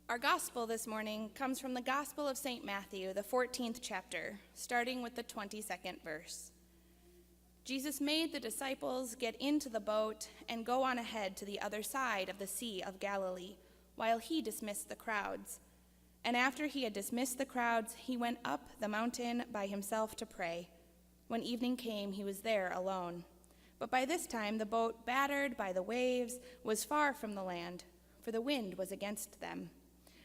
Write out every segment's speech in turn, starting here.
Our gospel this morning comes from the Gospel of St. Matthew, the 14th chapter, starting with the 22nd verse. Jesus made the disciples get into the boat and go on ahead to the other side of the Sea of Galilee, while he dismissed the crowds. And after he had dismissed the crowds, he went up the mountain by himself to pray. When evening came, he was there alone. But by this time the boat, battered by the waves, was far from the land, for the wind was against them.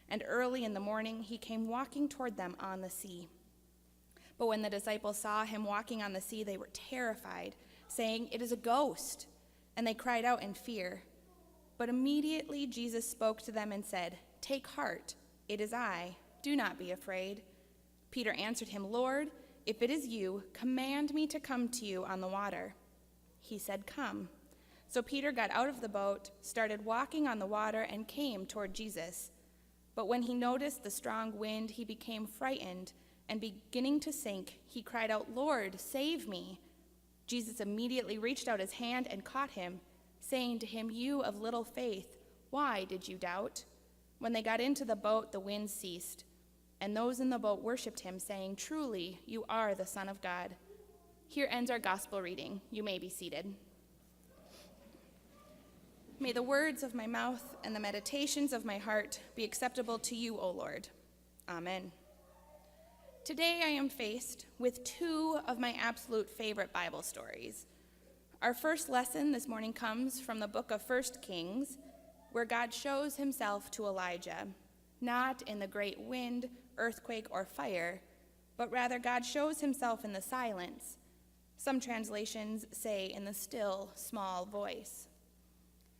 And early in the morning he came walking toward them on the sea. But when the disciples saw him walking on the sea, they were terrified, saying, "It is a ghost," and they cried out in fear. But immediately Jesus spoke to them and said, "Take heart, it is I, do not be afraid." Peter answered him, "Lord, if it is you, command me to come to you on the water." He said, "Come." So Peter got out of the boat, started walking on the water, and came toward Jesus. But when he noticed the strong wind, he became frightened, and beginning to sink, he cried out, "Lord, save me." Jesus immediately reached out his hand and caught him, saying to him, "You of little faith, why did you doubt?" When they got into the boat, the wind ceased, and those in the boat worshipped him, saying, "Truly, you are the Son of God." Here ends our gospel reading. You may be seated. May the words of my mouth and the meditations of my heart be acceptable to you, O Lord. Amen. Today I am faced with two of my absolute favorite Bible stories. Our first lesson this morning comes from the book of 1 Kings, where God shows himself to Elijah, not in the great wind, earthquake, or fire, but rather God shows himself in the silence. Some translations say in the still, small voice.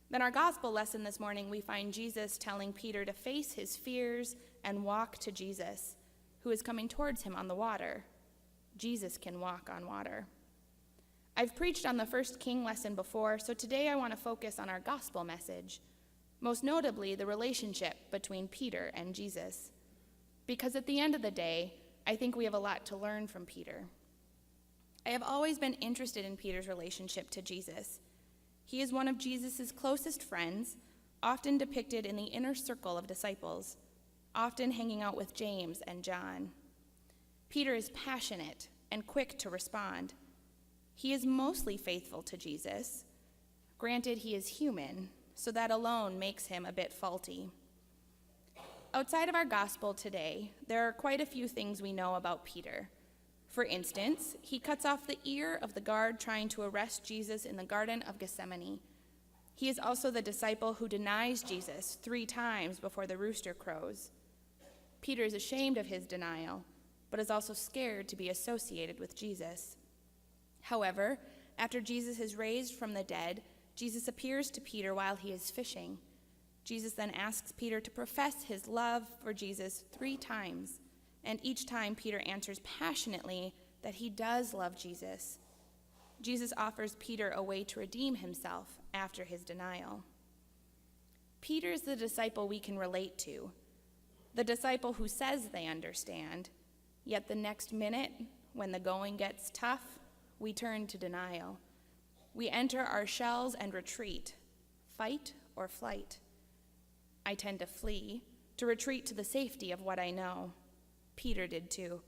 Then our gospel lesson this morning, we find Jesus telling Peter to face his fears and walk to Jesus, who is coming towards him on the water. Jesus can walk on water. I've preached on the first King lesson before, so today I want to focus on our gospel message, most notably the relationship between Peter and Jesus. Because at the end of the day, I think we have a lot to learn from Peter. I have always been interested in Peter's relationship to Jesus. He is one of Jesus' closest friends, often depicted in the inner circle of disciples, often hanging out with James and John. Peter is passionate and quick to respond. He is mostly faithful to Jesus. Granted, he is human, so that alone makes him a bit faulty. Outside of our gospel today, there are quite a few things we know about Peter. For instance, he cuts off the ear of the guard trying to arrest Jesus in the Garden of Gethsemane. He is also the disciple who denies Jesus 3 times before the rooster crows. Peter is ashamed of his denial, but is also scared to be associated with Jesus. However, after Jesus is raised from the dead, Jesus appears to Peter while he is fishing. Jesus then asks Peter to profess his love for Jesus 3 times. And each time Peter answers passionately that he does love Jesus. Jesus offers Peter a way to redeem himself after his denial. Peter is the disciple we can relate to, the disciple who says they understand, yet the next minute, when the going gets tough, we turn to denial. We enter our shells and retreat, fight or flight. I tend to flee, to retreat to the safety of what I know. Peter did too.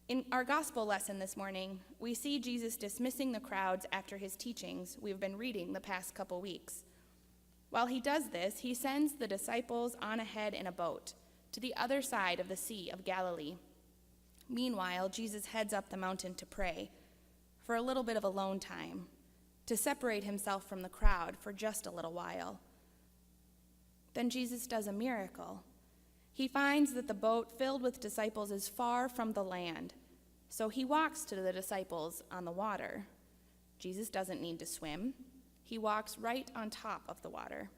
In our gospel lesson this morning, we see Jesus dismissing the crowds after his teachings we've been reading the past couple weeks. While he does this, he sends the disciples on ahead in a boat to the other side of the Sea of Galilee. Meanwhile, Jesus heads up the mountain to pray for a little bit of alone time, to separate himself from the crowd for just a little while. Then Jesus does a miracle. He finds that the boat filled with disciples is far from the land, so he walks to the disciples on the water. Jesus doesn't need to swim. He walks right on top of the water.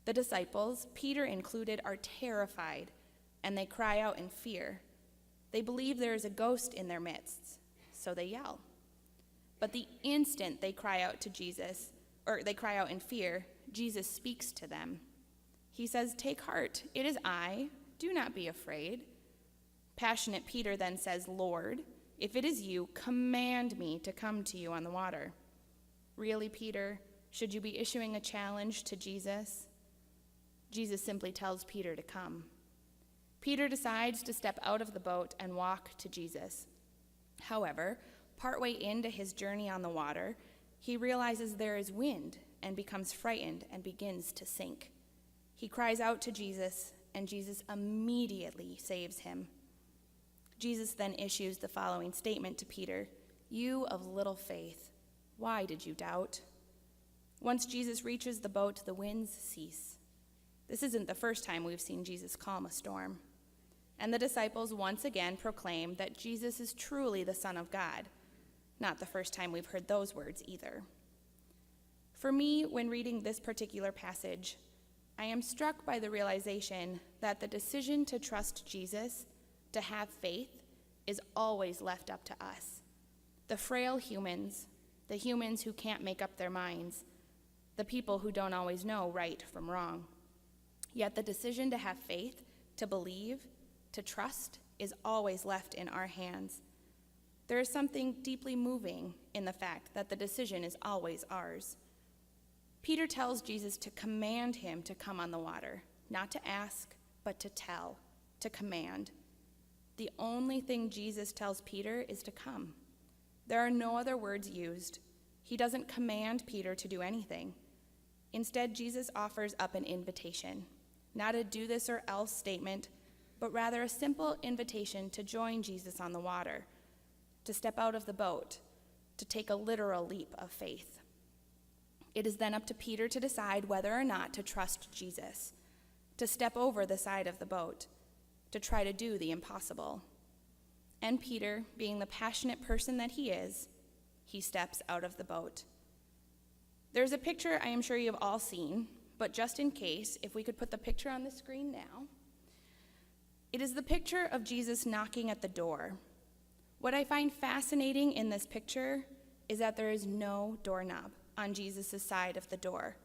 The disciples, Peter included, are terrified, and they cry out in fear. They believe there is a ghost in their midst, so they yell. But the instant they cry out to Jesus, or they cry out in fear, Jesus speaks to them. He says, "Take heart, it is I, do not be afraid." Passionate Peter then says, "Lord, if it is you, command me to come to you on the water." Really, Peter, should you be issuing a challenge to Jesus? Jesus simply tells Peter to come. Peter decides to step out of the boat and walk to Jesus. However, partway into his journey on the water, he realizes there is wind and becomes frightened and begins to sink. He cries out to Jesus, and Jesus immediately saves him. Jesus then issues the following statement to Peter: "You of little faith, why did you doubt?" Once Jesus reaches the boat, the winds cease. This isn't the first time we've seen Jesus calm a storm. And the disciples once again proclaim that Jesus is truly the Son of God. Not the first time we've heard those words either. For me, when reading this particular passage, I am struck by the realization that the decision to trust Jesus, to have faith, is always left up to us. The frail humans, the humans who can't make up their minds, the people who don't always know right from wrong. Yet the decision to have faith, to believe, to trust, is always left in our hands. There is something deeply moving in the fact that the decision is always ours. Peter tells Jesus to command him to come on the water, not to ask, but to tell, to command. The only thing Jesus tells Peter is to come. There are no other words used. He doesn't command Peter to do anything. Instead, Jesus offers up an invitation, not a do this or else statement, but rather a simple invitation to join Jesus on the water, to step out of the boat, to take a literal leap of faith. It is then up to Peter to decide whether or not to trust Jesus, to step over the side of the boat, to try to do the impossible. And Peter, being the passionate person that he is, he steps out of the boat. There's a picture I am sure you have all seen, but just in case, if we could put the picture on the screen now. It is the picture of Jesus knocking at the door. What I find fascinating in this picture is that there is no doorknob on Jesus' side of the door.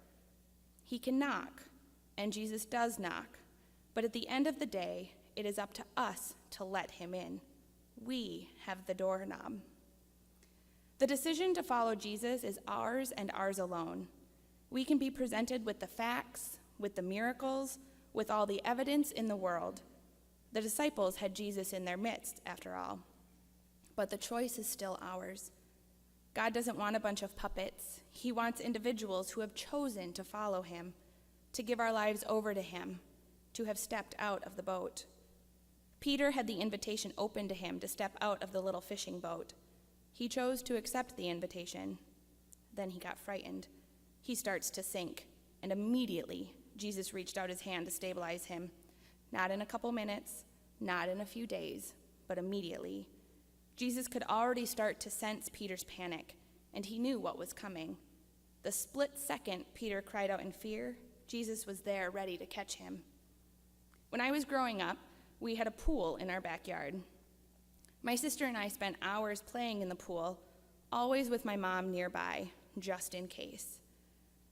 He can knock, and Jesus does knock, but at the end of the day, it is up to us to let him in. We have the doorknob. The decision to follow Jesus is ours and ours alone. We can be presented with the facts, with the miracles, with all the evidence in the world. The disciples had Jesus in their midst, after all. But the choice is still ours. God doesn't want a bunch of puppets. He wants individuals who have chosen to follow him, to give our lives over to him, to have stepped out of the boat. Peter had the invitation open to him to step out of the little fishing boat. He chose to accept the invitation. Then he got frightened. He starts to sink, and immediately Jesus reached out his hand to stabilize him. Not in a couple minutes, not in a few days, but immediately. Jesus could already start to sense Peter's panic, and he knew what was coming. The split second Peter cried out in fear, Jesus was there ready to catch him. When I was growing up, we had a pool in our backyard. My sister and I spent hours playing in the pool, always with my mom nearby, just in case.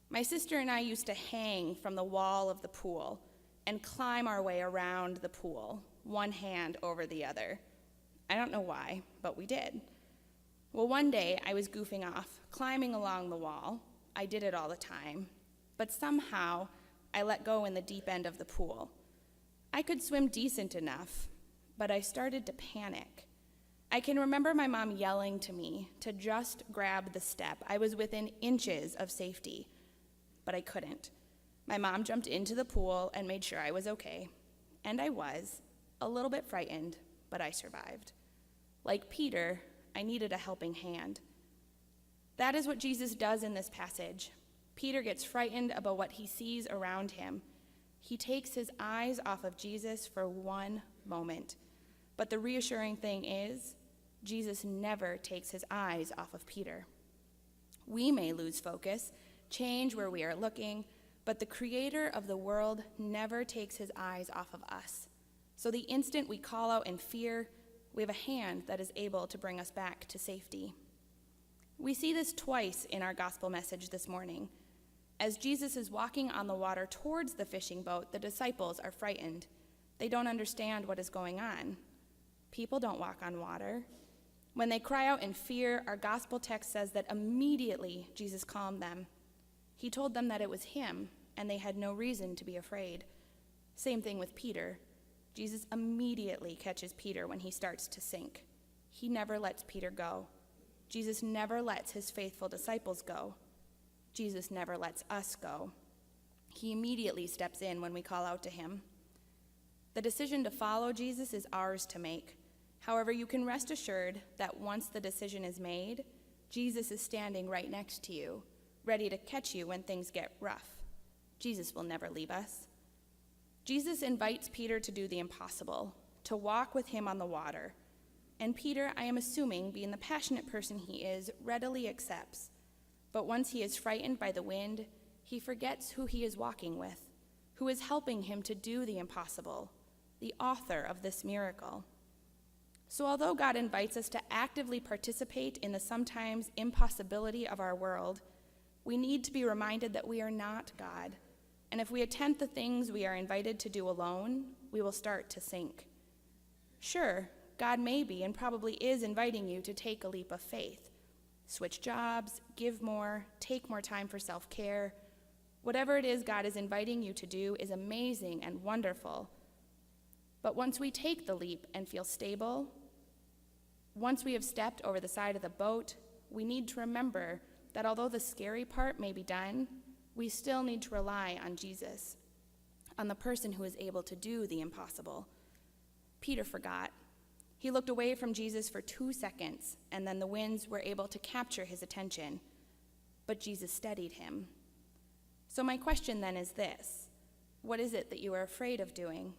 My sister and I used to hang from the wall of the pool and climb our way around the pool, one hand over the other. I don't know why, but we did. Well, one day I was goofing off, climbing along the wall. I did it all the time, but somehow I let go in the deep end of the pool. I could swim decent enough, but I started to panic. I can remember my mom yelling to me to just grab the step. I was within inches of safety, but I couldn't. My mom jumped into the pool and made sure I was okay. And I was, a little bit frightened, but I survived. Like Peter, I needed a helping hand. That is what Jesus does in this passage. Peter gets frightened about what he sees around him. He takes his eyes off of Jesus for one moment. But the reassuring thing is, Jesus never takes his eyes off of Peter. We may lose focus, change where we are looking, but the creator of the world never takes his eyes off of us. So the instant we call out in fear, we have a hand that is able to bring us back to safety. We see this twice in our gospel message this morning. As Jesus is walking on the water towards the fishing boat, the disciples are frightened. They don't understand what is going on. People don't walk on water. When they cry out in fear, our gospel text says that immediately Jesus calmed them. He told them that it was him, and they had no reason to be afraid. Same thing with Peter. Jesus immediately catches Peter when he starts to sink. He never lets Peter go. Jesus never lets his faithful disciples go. Jesus never lets us go. He immediately steps in when we call out to him. The decision to follow Jesus is ours to make. However, you can rest assured that once the decision is made, Jesus is standing right next to you, ready to catch you when things get rough. Jesus will never leave us. Jesus invites Peter to do the impossible, to walk with him on the water. And Peter, I am assuming, being the passionate person he is, readily accepts. But once he is frightened by the wind, he forgets who he is walking with, who is helping him to do the impossible, the author of this miracle. So although God invites us to actively participate in the sometimes impossibility of our world, we need to be reminded that we are not God. And if we attempt the things we are invited to do alone, we will start to sink. Sure, God may be and probably is inviting you to take a leap of faith. Switch jobs, give more, take more time for self-care. Whatever it is God is inviting you to do is amazing and wonderful. But once we take the leap and feel stable, once we have stepped over the side of the boat, we need to remember that although the scary part may be done, we still need to rely on Jesus, on the person who is able to do the impossible. Peter forgot. He looked away from Jesus for 2 seconds, and then the winds were able to capture his attention. But Jesus steadied him. So my question then is this: what is it that you are afraid of doing?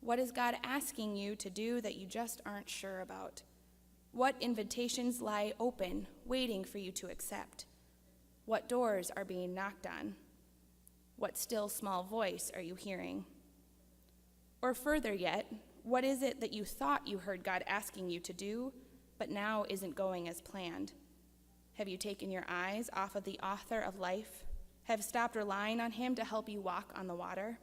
What is God asking you to do that you just aren't sure about? What invitations lie open, waiting for you to accept? What doors are being knocked on? What still small voice are you hearing? Or further yet, what is it that you thought you heard God asking you to do, but now isn't going as planned? Have you taken your eyes off of the author of life? Have stopped relying on him to help you walk on the water?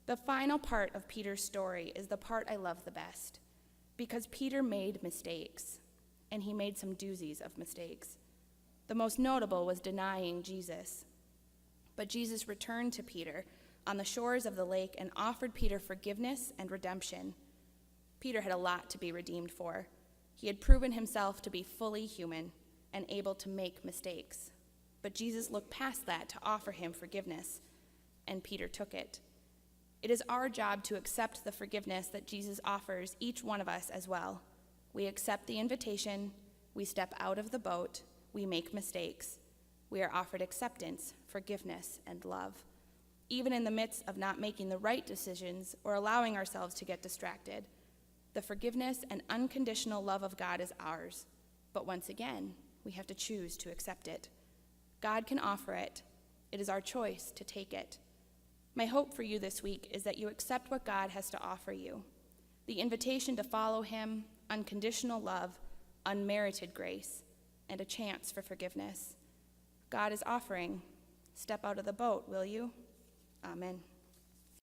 The final part of Peter's story is the part I love the best, because Peter made mistakes, and he made some doozies of mistakes. The most notable was denying Jesus. But Jesus returned to Peter on the shores of the lake and offered Peter forgiveness and redemption. Peter had a lot to be redeemed for. He had proven himself to be fully human and able to make mistakes. But Jesus looked past that to offer him forgiveness, and Peter took it. It is our job to accept the forgiveness that Jesus offers each one of us as well. We accept the invitation, we step out of the boat, we make mistakes. We are offered acceptance, forgiveness, and love, even in the midst of not making the right decisions or allowing ourselves to get distracted. The forgiveness and unconditional love of God is ours, but once again, we have to choose to accept it. God can offer it. It is our choice to take it. My hope for you this week is that you accept what God has to offer you: the invitation to follow him, unconditional love, unmerited grace, and a chance for forgiveness. God is offering. Step out of the boat, will you? Amen.